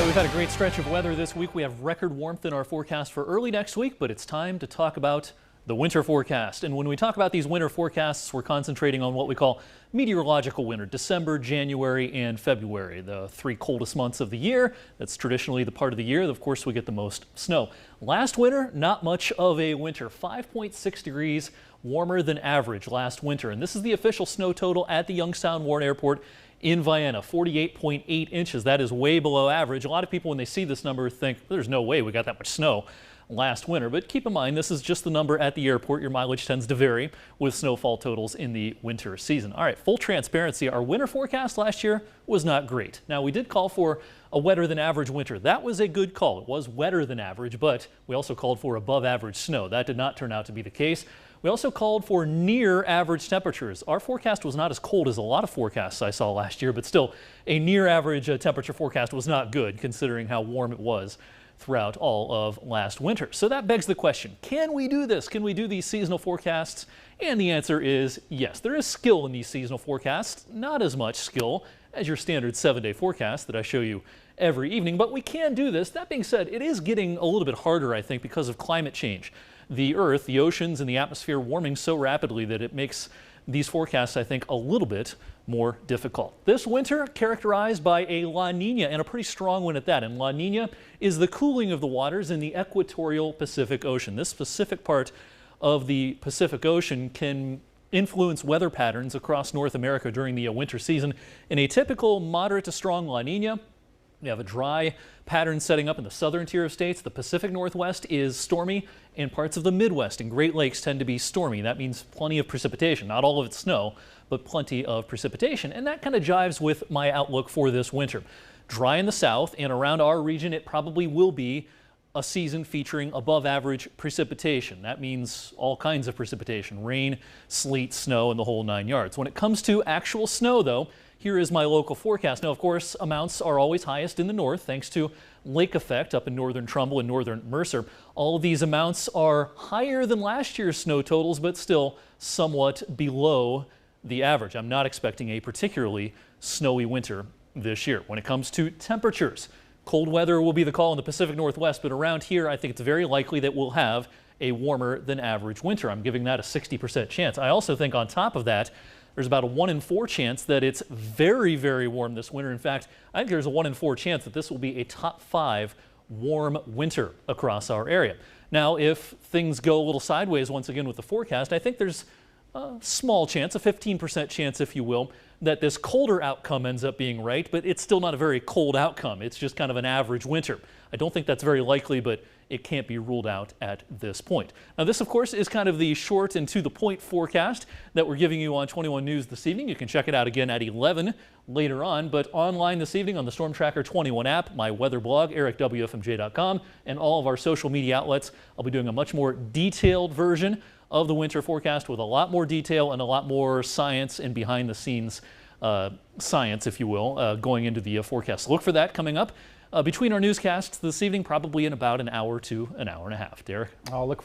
We've had a great stretch of weather this week. We have record warmth in our forecast for early next week, but it's time to talk about the winter forecast. And when we talk about these winter forecasts, we're concentrating on what we call meteorological winter, December, January, and February, the three coldest months of the year. That's traditionally the part of the year that, of course, we get the most snow. Last winter, not much of a winter, 5.6 degrees warmer than average last winter. And this is the official snow total at the Youngstown Warren Airport in Vienna, 48.8 inches. That is way below average. A lot of people, when they see this number, think there's no way we got that much snow last winter. But keep in mind, this is just the number at the airport. Your mileage tends to vary with snowfall totals in the winter season. All right, full transparency, our winter forecast last year was not great. Now, we did call for a wetter than average winter. That was a good call. It was wetter than average, but we also called for above average snow. That did not turn out to be the case. We also called for near average temperatures. Our forecast was not as cold as a lot of forecasts I saw last year, but still a near average temperature forecast was not good considering how warm it was throughout all of last winter. So that begs the question, can we do this? Can we do these seasonal forecasts? And the answer is yes. There is skill in these seasonal forecasts, not as much skill as your standard 7-day forecast that I show you every evening, but we can do this. That being said, it is getting a little bit harder, I think, because of climate change. The earth, the oceans, and the atmosphere warming so rapidly that it makes these forecasts, I think, a little bit more difficult. This winter characterized by a La Nina, and a pretty strong one at that. And La Nina is the cooling of the waters in the equatorial Pacific Ocean. This specific part of the Pacific Ocean can influence weather patterns across North America during the winter season. In a typical moderate to strong La Nina, we have a dry pattern setting up in the southern tier of states. The Pacific Northwest is stormy, and parts of the Midwest and Great Lakes tend to be stormy. That means plenty of precipitation, not all of it snow, but plenty of precipitation. And that kind of jives with my outlook for this winter. Dry in the south, and around our region, it probably will be a season featuring above average precipitation. That means all kinds of precipitation, rain, sleet, snow, and the whole 9 yards. When it comes to actual snow, though, here is my local forecast. Now, of course, amounts are always highest in the north thanks to lake effect up in northern Trumbull and northern Mercer. All of these amounts are higher than last year's snow totals, but still somewhat below the average. I'm not expecting a particularly snowy winter this year. When it comes to temperatures, cold weather will be the call in the Pacific Northwest, but around here, I think it's very likely that we'll have a warmer than average winter. I'm giving that a 60% chance. I also think on top of that, there's about a 1 in 4 chance that it's very, very warm this winter. In fact, I think there's a 1 in 4 chance that this will be a top 5 warm winter across our area. Now, if things go a little sideways once again with the forecast, I think there's a small chance, a 15% chance, if you will, that this colder outcome ends up being right, but it's still not a very cold outcome. It's just kind of an average winter. I don't think that's very likely, but it can't be ruled out at this point. Now, this, of course, is kind of the short and to the point forecast that we're giving you on 21 News this evening. You can check it out again at 11 later on, but online this evening on the Storm Tracker 21 app, my weather blog, ericwfmj.com, and all of our social media outlets. I'll be doing a much more detailed version of the winter forecast with a lot more detail and a lot more science and behind the scenes science, if you will, going into the forecast. Look for that coming up between our newscasts this evening, probably in about an hour to an hour and a half. Derek? I'll look forward